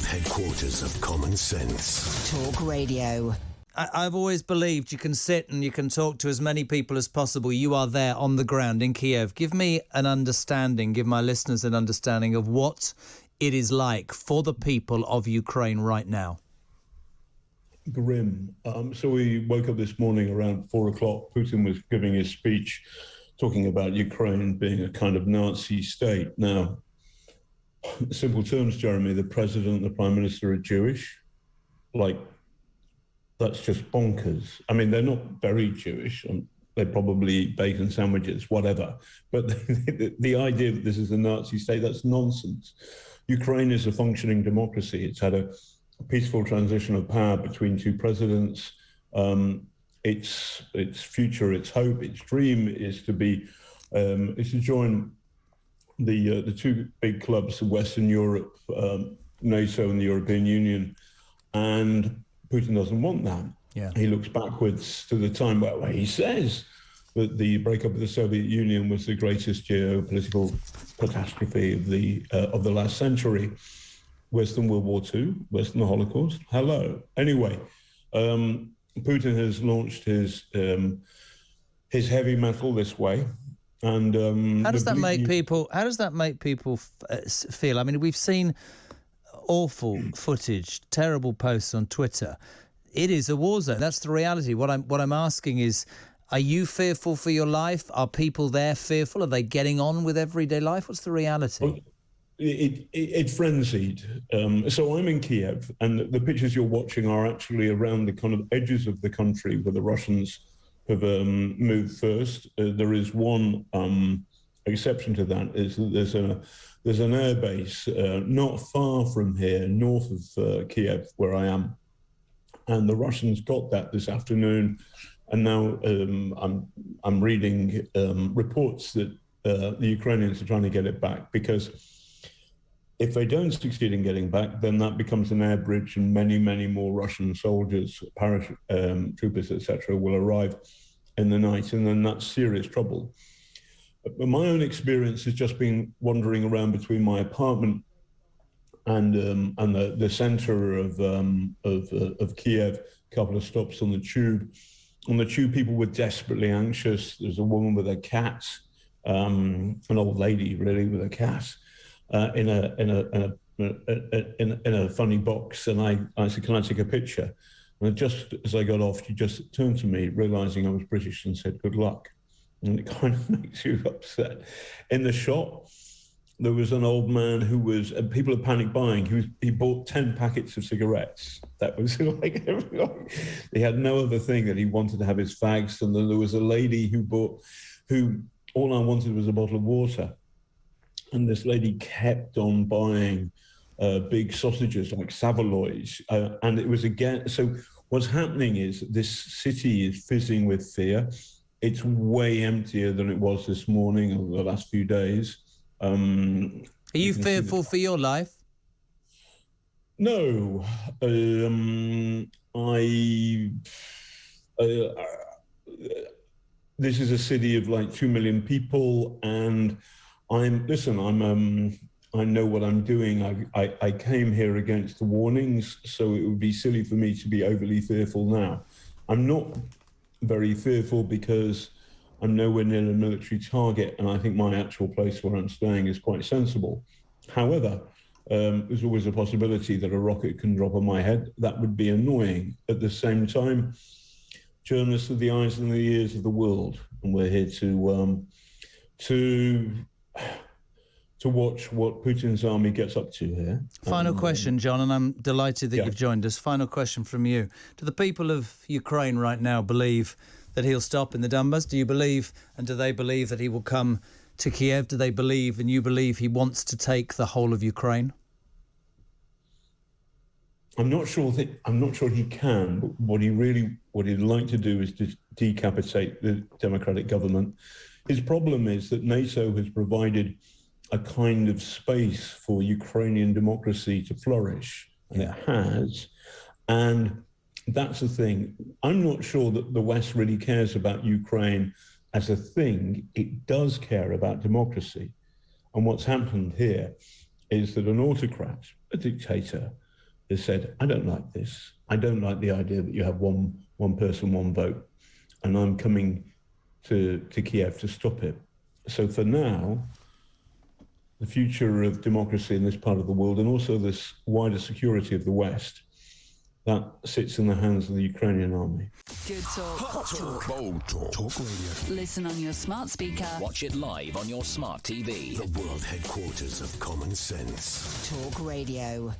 Headquarters of common sense. Talk Radio. I've always believed you can sit and you can talk to as many people as possible. You are there on the ground in Kiev. Give me an understanding, give my listeners an understanding of what it is like for the people of Ukraine right now. Grim. So we woke up this morning around 4 o'clock. Putin was giving his speech talking about Ukraine being a kind of Nazi state. Now, in simple terms, Jeremy, the president and the prime minister are Jewish. That's just bonkers. I mean, they're not very Jewish. They probably eat bacon sandwiches, whatever. But the idea that this is a Nazi state, that's nonsense. Ukraine is a functioning democracy. It's had a peaceful transition of power between two presidents. Its future, its hope, its dream is to join the two big clubs of Western Europe, NATO and the European Union. And Putin doesn't want that. Yeah. He looks backwards to the time where he says that the breakup of the Soviet Union was the greatest geopolitical catastrophe of the last century. Worse than World War II, worse than the Holocaust. Hello. Anyway, Putin has launched his heavy metal this way, and how does that make people? How does that make people feel? I mean, we've seen awful footage, terrible posts on Twitter. It is a war zone. That's the reality. What I'm asking is, are you fearful for your life? Are people there fearful? Are they getting on with everyday life? What's the reality? It frenzied. So I'm in Kiev, and the pictures you're watching are actually around the kind of edges of the country where the Russians have moved first. There is one exception to that, is that there's an air base not far from here, north of Kiev, where I am. And the Russians got that this afternoon. And now I'm reading reports that the Ukrainians are trying to get it back, because if they don't succeed in getting back, then that becomes an air bridge, and many, many more Russian soldiers, paratroopers, etc., will arrive in the night, and then that's serious trouble. But my own experience has just been wandering around between my apartment and the center of Kiev, a couple of stops on the tube. On the tube, people were desperately anxious. There's a woman with a cat, an old lady really with a cat, in a funny box, and I said, "Can I take a picture?" And just as I got off, she just turned to me, realizing I was British, and said, "Good luck." And it kind of makes you upset. In the shop, there was an old man who was, people are panic buying. He bought 10 packets of cigarettes. That was like everyone. He had no other thing that he wanted to have his fags. And then there was a lady who all I wanted was a bottle of water. And this lady kept on buying big sausages like Savoloys. And it was again, so what's happening is this city is fizzing with fear. It's way emptier than it was this morning or the last few days. Are you fearful for your life? No. This is a city of like 2 million people, and I know what I'm doing. I came here against the warnings, so it would be silly for me to be overly fearful now. I'm not very fearful because I'm nowhere near a military target, and I think my actual place where I'm staying is quite sensible. However, there's always a possibility that a rocket can drop on my head. That would be annoying. At the same time, journalists are the eyes and the ears of the world, and we're here to watch what Putin's army gets up to here. Final question, John, and I'm delighted that you've joined us. Final question from you. Do the people of Ukraine right now believe that he'll stop in the Donbas? Do you believe, and do they believe that he will come to Kiev? Do they believe, and you believe, he wants to take the whole of Ukraine? I'm not sure he can, but what he'd like to do is to decapitate the democratic government. His problem is that NATO has provided a kind of space for Ukrainian democracy to flourish, and it has. And that's the thing. I'm not sure that the West really cares about Ukraine as a thing. It does care about democracy. And what's happened here is that an autocrat, a dictator, has said, I don't like this. I don't like the idea that you have one person, one vote, and I'm coming to Kiev to stop it. So for now, the future of democracy in this part of the world, and also this wider security of the West, that sits in the hands of the Ukrainian army. Good talk. Hot talk. Bold talk. Talk radio. Listen on your smart speaker. Watch it live on your smart TV. The world headquarters of common sense. Talk Radio.